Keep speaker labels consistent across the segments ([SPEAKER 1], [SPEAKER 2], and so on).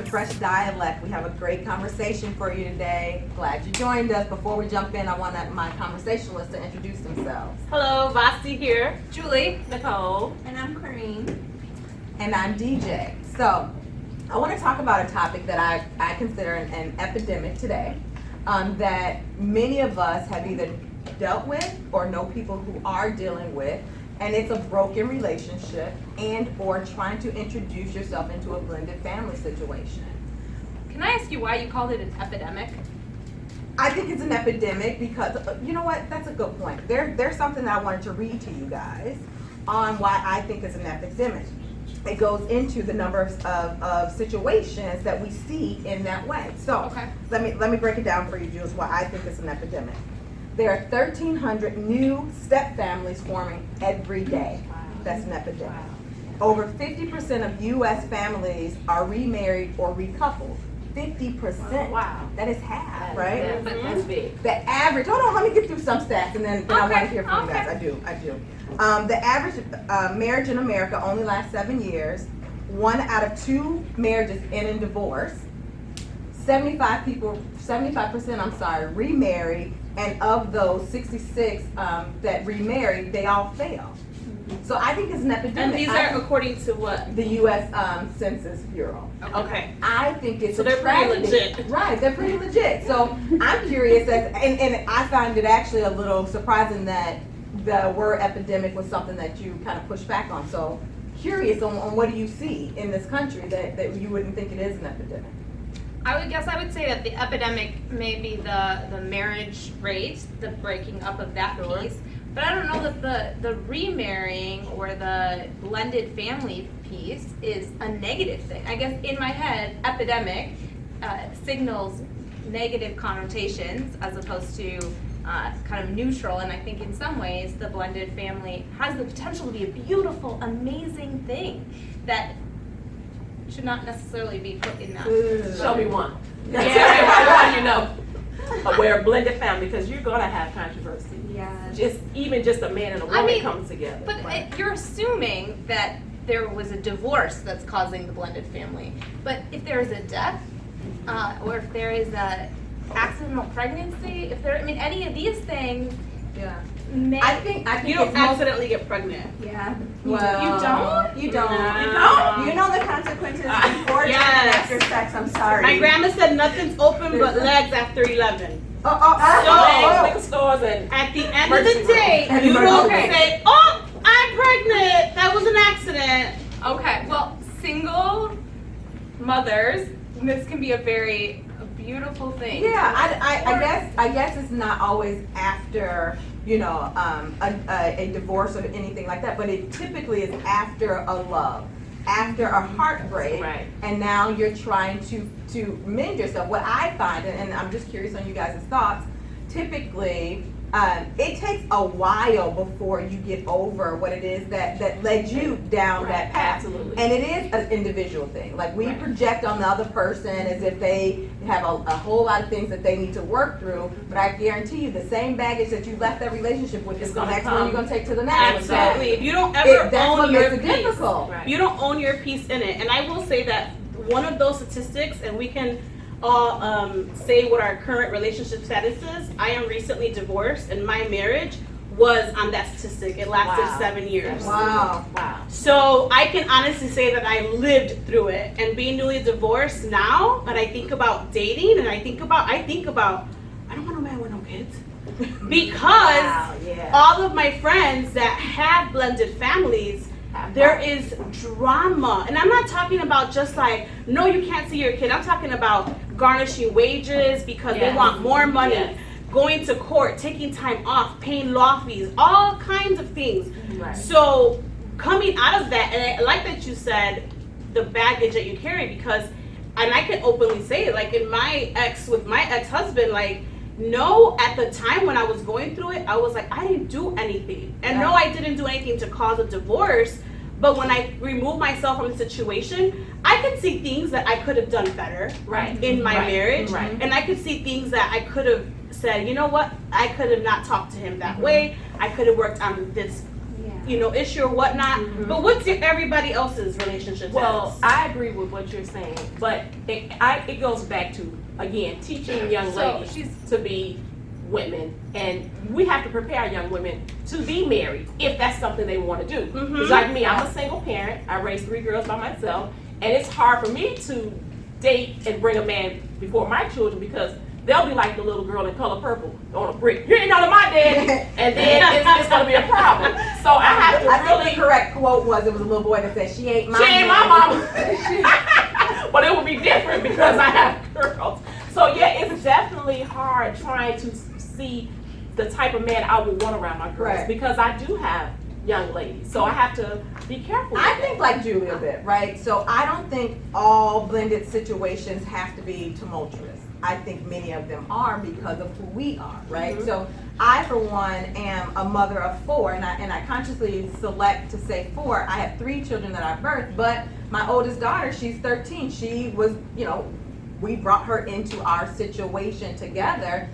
[SPEAKER 1] Fresh Dialect. We have a great conversation for you today. Glad you joined us. Before we jump in, I want my conversationalists to introduce themselves.
[SPEAKER 2] Hello, Vasti here. Julie. Nicole.
[SPEAKER 3] And I'm Corrine.
[SPEAKER 1] And I'm DJ. So, I want to talk about a topic that I consider an epidemic today that many of us have either dealt with or know people who are dealing with. And it's a broken relationship and or trying to introduce yourself into a blended family situation.
[SPEAKER 2] Can I ask you why you called it an epidemic?
[SPEAKER 1] I think it's an epidemic because, you know what, that's a good point. There's something that I wanted to read to you guys on why I think it's an epidemic. It goes into the number of situations that we see in that way. So
[SPEAKER 2] okay.
[SPEAKER 1] let me break it down for you, Jules, why I think it's an epidemic. There are 1,300 new step families forming every day. Wow. That's an epidemic. Wow. Over 50% of U.S. families are remarried or recoupled. 50%.
[SPEAKER 2] Wow.
[SPEAKER 1] That is half, right?
[SPEAKER 2] That's big.
[SPEAKER 1] The average, hold on, let me get through some stats and then I want to hear from you guys. I do. The average marriage in America only lasts 7 years. 1 out of 2 marriages end in divorce. 75% remarry, and of those 66 that remarried, they all fail. So I think it's an epidemic.
[SPEAKER 2] And these are according to what?
[SPEAKER 1] The U.S. Census Bureau.
[SPEAKER 2] Okay.
[SPEAKER 1] I think it's
[SPEAKER 2] so they're pretty legit.
[SPEAKER 1] Right, they're pretty legit. So I'm curious, and I find it actually a little surprising that the word epidemic was something that you kind of pushed back on. So curious on what do you see in this country that you wouldn't think it is an epidemic?
[SPEAKER 4] I would say that the epidemic may be the marriage rate, the breaking up of that piece. But I don't know that the remarrying or the blended family piece is a negative thing. I guess in my head, epidemic signals negative connotations as opposed to kind of neutral. And I think in some ways the blended family has the potential to be a beautiful, amazing thing that should not necessarily be put in that.
[SPEAKER 2] Show me one.
[SPEAKER 4] Yeah.
[SPEAKER 2] You know, where blended family, because you're gonna have controversy.
[SPEAKER 3] Yeah.
[SPEAKER 2] Just a man and a woman come together.
[SPEAKER 4] But you're assuming that there was a divorce that's causing the blended family. But if there is a death, or if there is a accidental pregnancy, any of these things.
[SPEAKER 1] Yeah.
[SPEAKER 4] I
[SPEAKER 1] think
[SPEAKER 2] you don't accidentally get pregnant.
[SPEAKER 3] Yeah.
[SPEAKER 1] Well,
[SPEAKER 3] You don't.
[SPEAKER 2] No.
[SPEAKER 3] You know the consequences before and after sex. I'm sorry.
[SPEAKER 2] My grandma said nothing's open but legs after 11.
[SPEAKER 1] So
[SPEAKER 2] stores and at the end of the day, you don't say, "Oh, I'm pregnant. That was an accident."
[SPEAKER 4] Okay. Well, single mothers, this can be a very beautiful thing.
[SPEAKER 1] Yeah, I guess it's not always after a divorce or anything like that, but it typically is after a love, after a heartbreak,
[SPEAKER 2] right.
[SPEAKER 1] And now you're trying to mend yourself. What I find, and I'm just curious on you guys' thoughts, typically it takes a while before you get over what it is that led you down that path.
[SPEAKER 2] Absolutely.
[SPEAKER 1] And it is an individual thing. Like we project on the other person as if they have a whole lot of things that they need to work through, but I guarantee you the same baggage that you left that relationship with is the next one you're going to take to the next one.
[SPEAKER 2] Absolutely. If you don't ever own your piece,
[SPEAKER 1] difficult.
[SPEAKER 2] You don't own your piece in it. And I will say that one of those statistics, and we can all say what our current relationship status is. I am recently divorced, and my marriage was on that statistic. It lasted 7 years.
[SPEAKER 1] Wow.
[SPEAKER 2] So I can honestly say that I lived through it. And being newly divorced now, and I think about dating, and I think about I don't want a man with no kids. Because all of my friends that have blended families, there is drama. And I'm not talking about just like, no, you can't see your kid. I'm talking about garnishing wages because they want more money, going to court, taking time off, paying law fees, all kinds of things. Right. So coming out of that, and I like that you said the baggage that you carry, because, and I can openly say it, like with my ex-husband, like, no, at the time when I was going through it, I was like, I didn't do anything. And no, I didn't do anything to cause a divorce. But when I remove myself from the situation, I could see things that I could have done better in my marriage. Right. And I could see things that I could have said, you know what, I could have not talked to him that way. I could have worked on this, issue or whatnot. But what's everybody else's relationship?
[SPEAKER 5] Well, I agree with what you're saying, but it goes back to, again, teaching young ladies to be women, and we have to prepare young women to be married if that's something they want to do. Because like me, I'm a single parent. I raised 3 girls by myself, and it's hard for me to date and bring a man before my children, because they'll be like the little girl in Color Purple on a brick. You ain't none of my daddy, and then it's going to be a problem. So I have to
[SPEAKER 1] I think the correct quote was, it was a little boy that said, she ain't my
[SPEAKER 5] mama. But it would be different because I have girls. So yeah, it's definitely hard trying to see the type of man I would want around my girls, because I do have young ladies. So I have to be careful.
[SPEAKER 1] I think like Julie a bit, right? So I don't think all blended situations have to be tumultuous. I think many of them are because of who we are, right? So I, for one, am a mother of 4, and I consciously select to say 4. I have 3 children that I birthed, but my oldest daughter, she's 13. She was, we brought her into our situation together.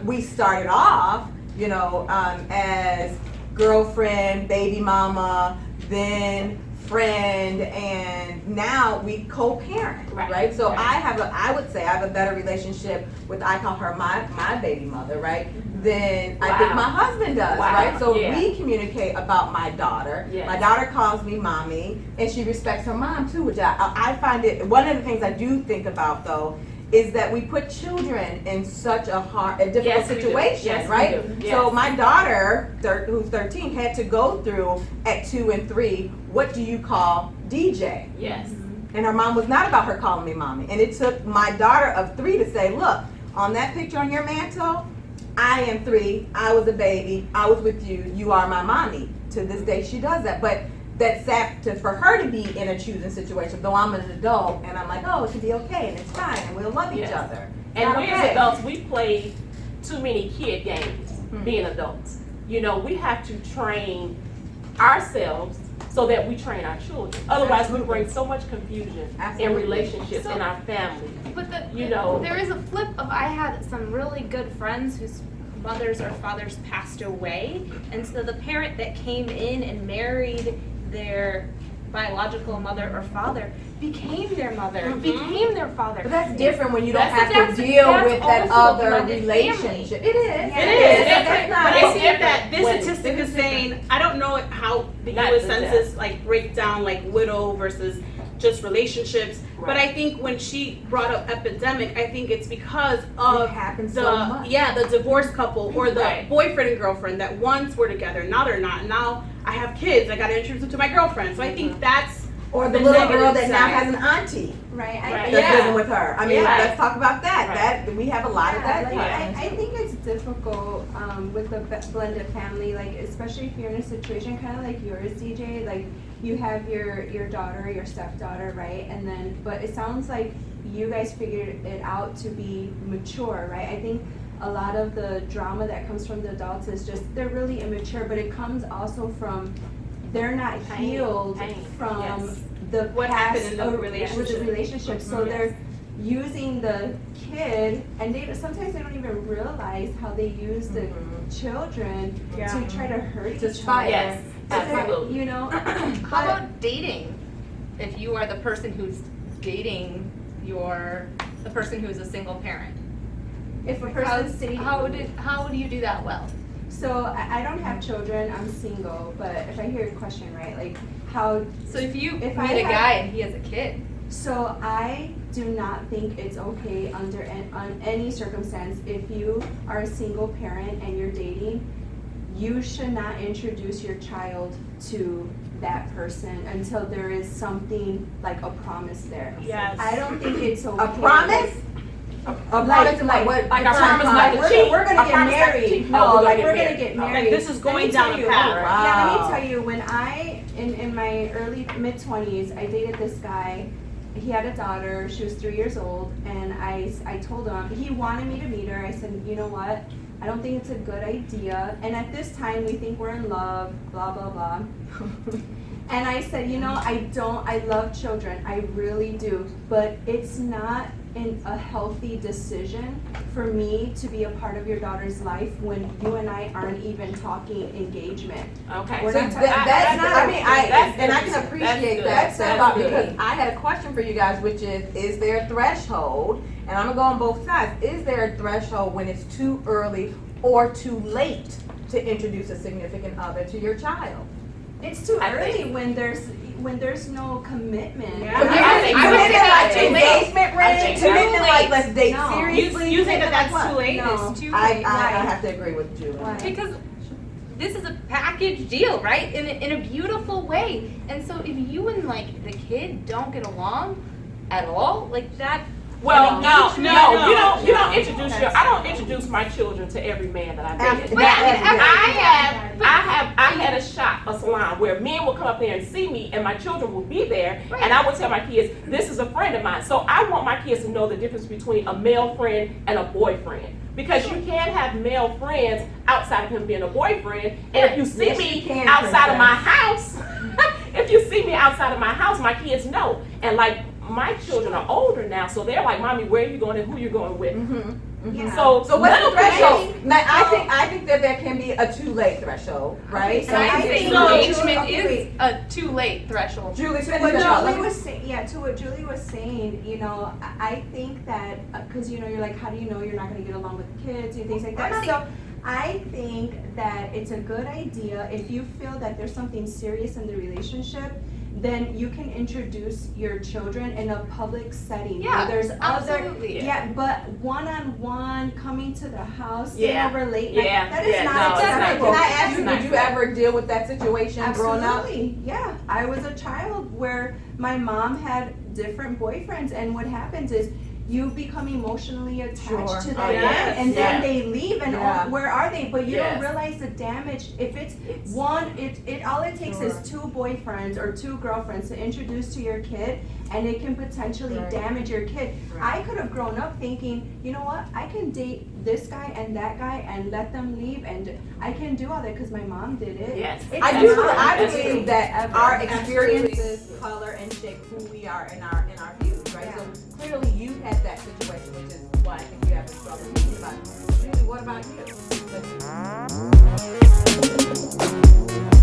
[SPEAKER 1] We started off, as girlfriend, baby mama, then friend, and now we co-parent, right? So I would say I have a better relationship with, I call her my baby mother, right? Than I think my husband does, right? So we communicate about my daughter. My daughter calls me mommy, and she respects her mom too, which I find it, one of the things I do think about though, is that we put children in such a difficult situation, right? So my daughter, who's 13, had to go through at 2 and 3, what do you call DJ?
[SPEAKER 5] Yes.
[SPEAKER 1] And her mom was not about her calling me mommy. And it took my daughter of 3 to say, look, on that picture on your mantle, I am 3, I was a baby, I was with you, you are my mommy. To this day she does that. But that's sad for her to be in a choosing situation, though I'm an adult and I'm like, oh, it can be okay and it's fine and we'll love each other.
[SPEAKER 5] And we as adults, we play too many kid games being adults. We have to train ourselves so that we train our children. Otherwise, we bring so much confusion in relationships in our family.
[SPEAKER 4] But there is a flip of, I had some really good friends whose mothers or fathers passed away, and so the parent that came in and married their biological mother or father became their mother, became their father.
[SPEAKER 1] But that's different when you don't have to deal with that other relationship. It is.
[SPEAKER 2] It is. But I see that this statistic is saying, I don't know how the U.S. Census break down widow versus just relationships. Right. But I think when she brought up epidemic, I think it's because of the divorced couple or the boyfriend and girlfriend that once were together, now they're not. Now I have kids, I gotta introduce them to my girlfriend. So I think that's
[SPEAKER 1] or the little girl that now has an auntie.
[SPEAKER 3] Right.
[SPEAKER 1] That's living with her. I mean, let's talk about that. That we have a lot of that.
[SPEAKER 3] I think it's difficult with the blended family, especially if you're in a situation kind of like yours, DJ. You have your daughter, your stepdaughter, right? And then, but it sounds like you guys figured it out to be mature, right? I think a lot of the drama that comes from the adults is just they're really immature, but it comes also from they're not healed from the
[SPEAKER 2] what
[SPEAKER 3] past
[SPEAKER 2] happened in the relationship.
[SPEAKER 3] So they're using the kid, and sometimes they don't even realize how they use the children to try to hurt each other.
[SPEAKER 5] Yes, absolutely.
[SPEAKER 4] How about dating? If you are the person who's dating the person who is a single parent,
[SPEAKER 3] if a person's dating,
[SPEAKER 4] how do you do that well?
[SPEAKER 3] So I don't have children, I'm single, but if I hear your question right, how...
[SPEAKER 4] So if you meet a guy and he has a kid.
[SPEAKER 3] So I do not think it's okay on any circumstance, if you are a single parent and you're dating, you should not introduce your child to that person until there is something like a promise there.
[SPEAKER 2] Yes.
[SPEAKER 3] I don't think it's okay.
[SPEAKER 1] A promise?
[SPEAKER 3] We're gonna get married. No, we're gonna get married.
[SPEAKER 2] This is going down the path.
[SPEAKER 3] Yeah, let me tell you, when I in my early mid-20s, I dated this guy. He had a daughter, she was 3 years old, and I told him, he wanted me to meet her. I said, you know what, I don't think it's a good idea. And at this time, we think we're in love, blah, blah, blah. And I said, you know, I love children, I really do, but it's not a healthy decision for me to be a part of your daughter's life when you and I aren't even talking engagement.
[SPEAKER 5] Okay.
[SPEAKER 3] We're
[SPEAKER 1] So
[SPEAKER 3] not talking-
[SPEAKER 1] I can appreciate that thought,
[SPEAKER 5] good.
[SPEAKER 1] because I had a question for you guys, which is there a threshold, and I'm gonna go on both sides, is there a threshold when it's too early or too late to introduce a significant other to your child?
[SPEAKER 3] It's too
[SPEAKER 5] I
[SPEAKER 3] early
[SPEAKER 5] think-
[SPEAKER 3] when there's no commitment.
[SPEAKER 2] Yeah.
[SPEAKER 5] I think
[SPEAKER 1] Commitment
[SPEAKER 5] so.
[SPEAKER 1] like
[SPEAKER 5] Too late.
[SPEAKER 1] engagement
[SPEAKER 5] I
[SPEAKER 1] ring,
[SPEAKER 5] think
[SPEAKER 1] commitment
[SPEAKER 4] too
[SPEAKER 1] like
[SPEAKER 4] late.
[SPEAKER 1] let's date
[SPEAKER 3] No.
[SPEAKER 1] seriously.
[SPEAKER 2] You think that that's
[SPEAKER 1] commitment
[SPEAKER 2] too late?
[SPEAKER 3] No.
[SPEAKER 4] It's too
[SPEAKER 1] I
[SPEAKER 4] late.
[SPEAKER 1] have to agree with Julie.
[SPEAKER 3] Why?
[SPEAKER 4] Because this is a package deal, right? In a beautiful way. And so if you and like the kid don't get along at all, like that.
[SPEAKER 5] Well, no,
[SPEAKER 2] No.
[SPEAKER 5] you don't introduce I don't introduce my children to every man that I dated.
[SPEAKER 1] But
[SPEAKER 5] I had a shop, a salon, where men would come up there and see me, and my children would be there,
[SPEAKER 4] Right.
[SPEAKER 5] and I would tell my kids, this is a friend of mine. So I want my kids to know the difference between a male friend and a boyfriend. Because you can't have male friends outside of him being a boyfriend, and if you see
[SPEAKER 1] Yes,
[SPEAKER 5] me
[SPEAKER 1] you can,
[SPEAKER 5] outside of my
[SPEAKER 1] princess.
[SPEAKER 5] house, if you see me outside of my house, my kids know. And like, my children are older now, so they're like, Mommy, where are you going and who you going with?
[SPEAKER 3] Yeah.
[SPEAKER 5] So
[SPEAKER 1] So what's the
[SPEAKER 5] little kids-
[SPEAKER 1] threshold? Now, I think that there can be a too late threshold, right?
[SPEAKER 3] So
[SPEAKER 4] And I
[SPEAKER 3] I
[SPEAKER 4] think
[SPEAKER 3] think-
[SPEAKER 4] engagement
[SPEAKER 3] Okay,
[SPEAKER 4] is a too late threshold.
[SPEAKER 1] Julie, finish
[SPEAKER 3] What
[SPEAKER 1] that thought.
[SPEAKER 3] Julie was saying, to what Julie was saying, you know, I think that, because, you know, you're like, how do you know you're not going to get along with the kids and things like that? So I think that it's a good idea if you feel that there's something serious in the relationship, then you can introduce your children in a public setting.
[SPEAKER 4] Yeah,
[SPEAKER 3] where there's
[SPEAKER 4] absolutely.
[SPEAKER 3] yeah, but one-on-one, coming to the house, staying
[SPEAKER 5] Yeah.
[SPEAKER 3] over late,
[SPEAKER 5] Yeah,
[SPEAKER 3] that is
[SPEAKER 5] yeah,
[SPEAKER 3] not
[SPEAKER 5] no, it's not
[SPEAKER 3] acceptable.
[SPEAKER 1] Can I ask you,
[SPEAKER 5] It's not
[SPEAKER 1] did you
[SPEAKER 5] fair.
[SPEAKER 1] ever deal with that situation growing up?
[SPEAKER 3] Absolutely, yeah. I was a child where my mom had different boyfriends, and what happens is you become emotionally attached
[SPEAKER 1] Sure.
[SPEAKER 3] to the
[SPEAKER 1] Oh,
[SPEAKER 3] man,
[SPEAKER 2] yes.
[SPEAKER 3] and then
[SPEAKER 5] Yeah.
[SPEAKER 3] they leave, and
[SPEAKER 1] Yeah.
[SPEAKER 3] where are they? But you
[SPEAKER 5] Yes.
[SPEAKER 3] don't realize the damage. If it's one, all it takes is two boyfriends or two girlfriends to introduce to your kid, and it can potentially
[SPEAKER 1] Right.
[SPEAKER 3] damage your kid.
[SPEAKER 1] Right.
[SPEAKER 3] I could have grown up thinking, you know what, I can date this guy and that guy and let them leave, and I can do all that because my mom did it.
[SPEAKER 5] Yes.
[SPEAKER 3] It's
[SPEAKER 1] I
[SPEAKER 3] not
[SPEAKER 1] believe
[SPEAKER 3] ever
[SPEAKER 1] that our
[SPEAKER 3] ever.
[SPEAKER 1] experiences color and shape who we are in our views, right? So clearly you had that situation, which is why I think you have a struggle thinking about it. Julie, what about you?